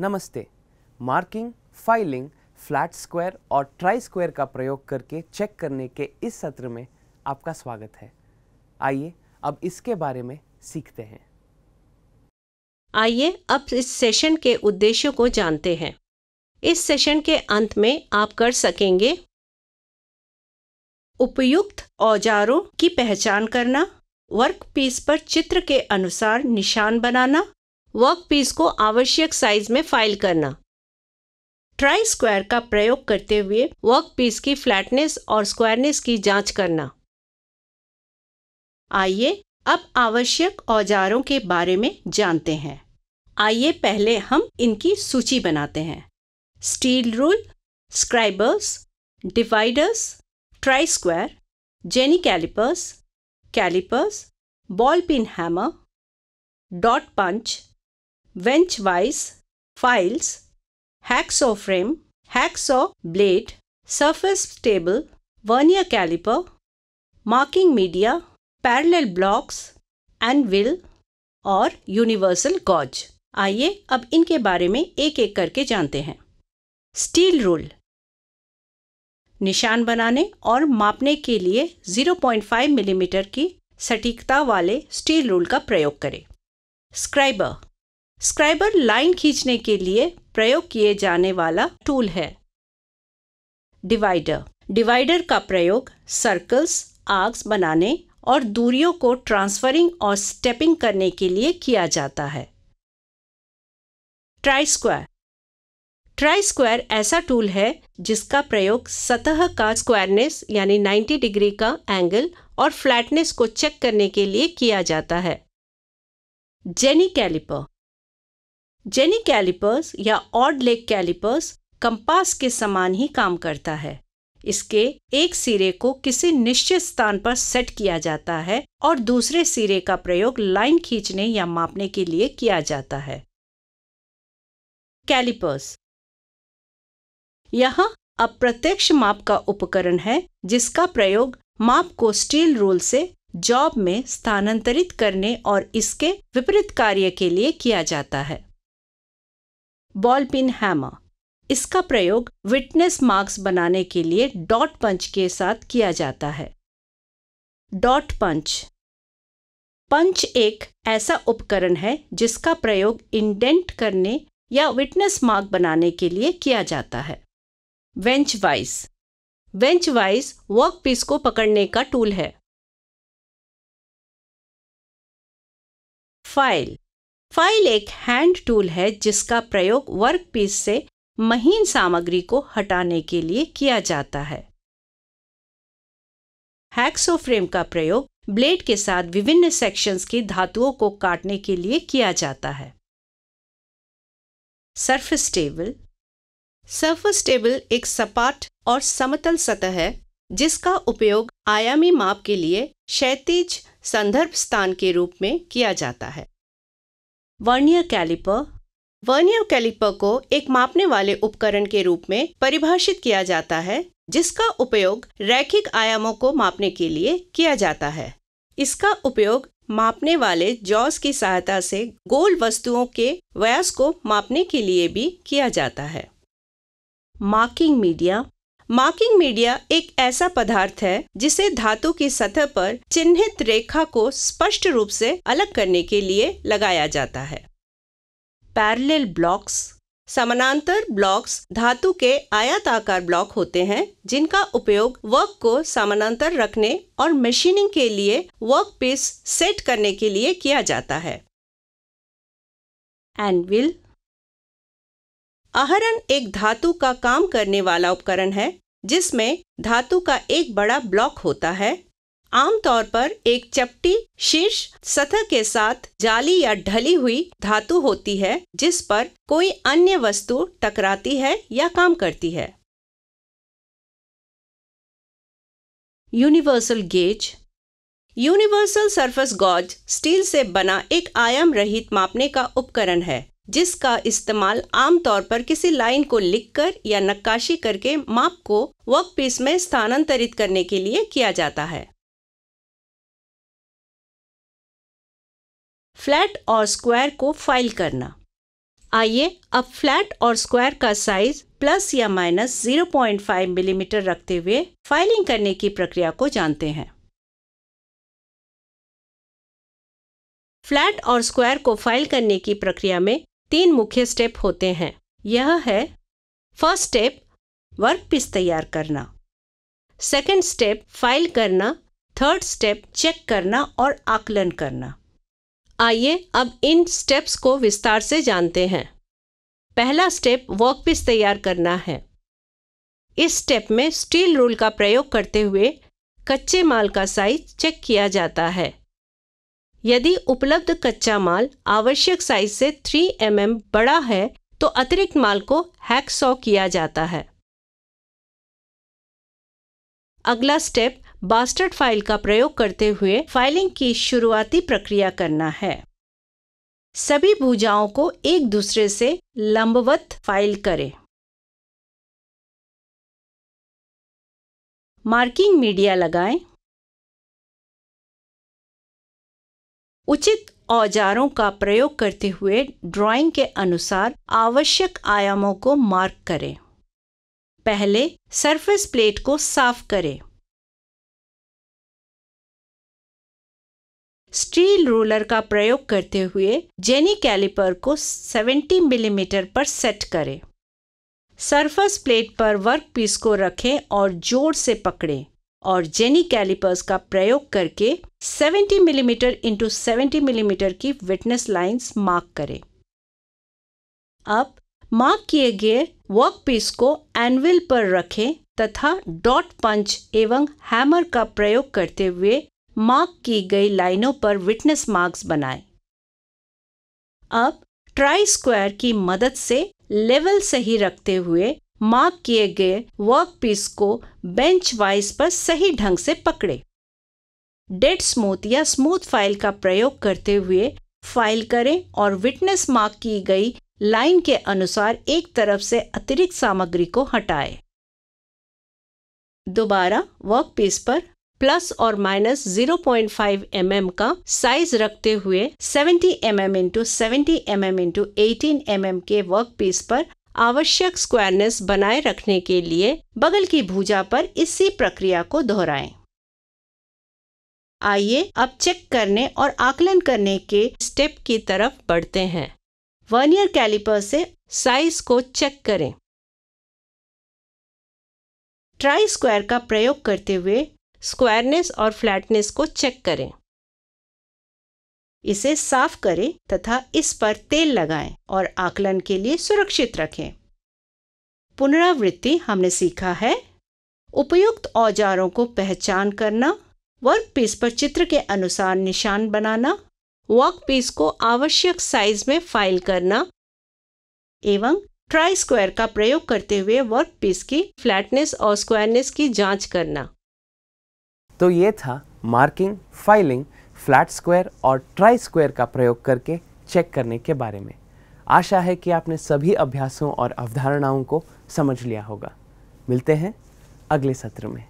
नमस्ते। Marking, filing, flat square और try square का प्रयोग करके चेक करने के इस सत्र में आपका स्वागत है। आइए अब इसके बारे में सीखते हैं। आइए अब इस सेशन के उद्देश्यों को जानते हैं। इस सेशन के अंत में आप कर सकेंगे उपयुक्त औजारों की पहचान करना, वर्कपीस पर चित्र के अनुसार निशान बनाना, वर्कपीस को आवश्यक साइज में फाइल करना, ट्राई स्क्वायर का प्रयोग करते हुए वर्कपीस की फ्लैटनेस और स्क्वायरनेस की जांच करना। आइए अब आवश्यक औजारों के बारे में जानते हैं। आइए पहले हम इनकी सूची बनाते हैं। Steel rule, scribers, dividers, try square, jenny calipers, ball peen hammer, dot punch, bench vice, files, hacksaw frame, hacksaw blade, surface table, vernier caliper, marking media, parallel blocks, anvil और यूनिवर्सल गॉज। आइए अब इनके बारे में एक एक करके जानते हैं। स्टील रूल निशान बनाने और मापने के लिए 0.5 मिलीमीटर की सटीकता वाले स्टील रूल का प्रयोग करें। स्क्राइबर लाइन खींचने के लिए प्रयोग किए जाने वाला टूल है। डिवाइडर का प्रयोग सर्कल्स, आर्क्स बनाने और दूरियों को ट्रांसफरिंग और स्टेपिंग करने के लिए किया जाता है। ट्राई स्क्वायर ऐसा टूल है जिसका प्रयोग सतह का स्क्वायरनेस यानी 90 डिग्री का एंगल और फ्लैटनेस को चेक करने के लिए किया जाता है। जेनी कैलिपर्स या ऑड लेग कैलिपर्स कंपास के समान ही काम करता है। इसके एक सिरे को किसी निश्चित स्थान पर सेट किया जाता है और दूसरे सिरे का प्रयोग लाइन खींचने या मापने के लिए किया जाता है। कैलिपर्स यह अप्रत्यक्ष माप का उपकरण है जिसका प्रयोग माप को स्टील रूल से जॉब में स्थानांतरित करने और इसके विपरीत कार्य के लिए किया जाता है। बॉल पिन हैमर इसका प्रयोग विटनेस मार्क्स बनाने के लिए डॉट पंच के साथ किया जाता है। डॉट पंच एक ऐसा उपकरण है जिसका प्रयोग इंडेंट करने या विटनेस मार्क बनाने के लिए किया जाता है। वेंच वाइज वर्कपीस को पकड़ने का टूल है। फाइल एक हैंड टूल है जिसका प्रयोग वर्कपीस से महीन सामग्री को हटाने के लिए किया जाता है। हैक्सॉ फ्रेम का प्रयोग ब्लेड के साथ विभिन्न सेक्शंस की धातुओं को काटने के लिए किया जाता है। सरफेस टेबल एक सपाट और समतल सतह है जिसका उपयोग आयामी माप के लिए क्षैतिज संदर्भ स्थान के रूप में किया जाता है। वर्नियर कैलिपर को एक मापने वाले उपकरण के रूप में परिभाषित किया जाता है जिसका उपयोग रैखिक आयामों को मापने के लिए किया जाता है। इसका उपयोग मापने वाले जॉस की सहायता से गोल वस्तुओं के व्यास को मापने के लिए भी किया जाता है। मार्किंग मीडिया एक ऐसा पदार्थ है जिसे धातु की सतह पर चिन्हित रेखा को स्पष्ट रूप से अलग करने के लिए लगाया जाता है। पैरेलल ब्लॉक्स समानांतर ब्लॉक्स धातु के आयताकार ब्लॉक होते हैं जिनका उपयोग वर्क को समानांतर रखने और मशीनिंग के लिए वर्कपीस सेट करने के लिए किया जाता है। एनविल आहरण एक धातु का काम करने वाला उपकरण है जिसमें धातु का एक बड़ा ब्लॉक होता है। आमतौर पर एक चपटी शीर्ष सतह के साथ जाली या ढली हुई धातु होती है जिस पर कोई अन्य वस्तु टकराती है या काम करती है। यूनिवर्सल सरफेस गॉज स्टील से बना एक आयाम रहित मापने का उपकरण है जिसका इस्तेमाल आमतौर पर किसी लाइन को लिखकर या नक्काशी करके माप को वर्कपीस में स्थानांतरित करने के लिए किया जाता है। फ्लैट और स्क्वायर को फाइल करना। आइए अब फ्लैट और स्क्वायर का साइज प्लस या माइनस 0.5 मिलीमीटर रखते हुए फाइलिंग करने की प्रक्रिया को जानते हैं। फ्लैट और स्क्वायर को फाइल करने की प्रक्रिया में 3 मुख्य स्टेप होते हैं। यह है फर्स्ट स्टेप वर्कपीस तैयार करना, सेकंड स्टेप फाइल करना, थर्ड स्टेप चेक करना और आकलन करना। आइए अब इन स्टेप्स को विस्तार से जानते हैं। पहला स्टेप वर्कपीस तैयार करना है। इस स्टेप में स्टील रूल का प्रयोग करते हुए कच्चे माल का साइज चेक किया जाता है। यदि उपलब्ध कच्चा माल आवश्यक साइज से 3 mm बड़ा है तो अतिरिक्त माल को हैकसॉ किया जाता है। अगला स्टेप बास्टर्ड फाइल का प्रयोग करते हुए फाइलिंग की शुरुआती प्रक्रिया करना है। सभी भुजाओं को एक दूसरे से लंबवत फाइल करें। मार्किंग मीडिया लगाएं। उचित औजारों का प्रयोग करते हुए ड्राइंग के अनुसार आवश्यक आयामों को मार्क करें। पहले सरफेस प्लेट को साफ करें। स्टील रूलर का प्रयोग करते हुए जेनी कैलिपर को 70 मिलीमीटर पर सेट करें। सरफेस प्लेट पर वर्कपीस को रखें और जोर से पकड़ें और जेनी कैलिपर्स का प्रयोग करके 70 मिलीमीटर इंटू 70 मिलीमीटर की विटनेस लाइंस मार्क करें। अब मार्क किए गए वर्कपीस को एनविल पर रखें तथा डॉट पंच एवं हैमर का प्रयोग करते हुए मार्क की गई लाइनों पर विटनेस मार्क्स बनाएं। अब ट्राई स्क्वायर की मदद से लेवल सही रखते हुए मार्क किए गए वर्कपीस को बेंच वाइज पर सही ढंग से पकड़े। डेड स्मूथ या स्मूथ फाइल का प्रयोग करते हुए फाइल करें और विटनेस मार्क की गई लाइन के अनुसार एक तरफ से अतिरिक्त सामग्री को हटाएं। दोबारा वर्कपीस पर प्लस और माइनस 0.5 mm का साइज रखते हुए 70 mm into 70 mm into 18 mm के वर्कपीस पर आवश्यक स्क्वायरनेस बनाए रखने के लिए बगल की भुजा पर इसी प्रक्रिया को दोहराएं। आइए अब चेक करने और आकलन करने के स्टेप की तरफ बढ़ते हैं। वर्नियर कैलिपर से साइज को चेक करें। ट्राई स्क्वायर का प्रयोग करते हुए स्क्वायरनेस और फ्लैटनेस को चेक करें। इसे साफ करें तथा इस पर तेल लगाएं और आकलन के लिए सुरक्षित रखें। पुनरावृत्ति हमने सीखा है उपयुक्त औजारों को पहचान करना, वर्कपीस पर चित्र के अनुसार निशान बनाना, वर्कपीस को आवश्यक साइज में फाइल करना एवं ट्राई स्क्वायर का प्रयोग करते हुए वर्कपीस की फ्लैटनेस और स्क्वायरनेस की जांच करना। तो ये था मार्किंग, फाइलिंग, फ्लैट स्क्वायर और ट्राई स्क्वायर का प्रयोग करके चेक करने के बारे में। आशा है कि आपने सभी अभ्यासों और अवधारणाओं को समझ लिया होगा। मिलते हैं अगले सत्र में।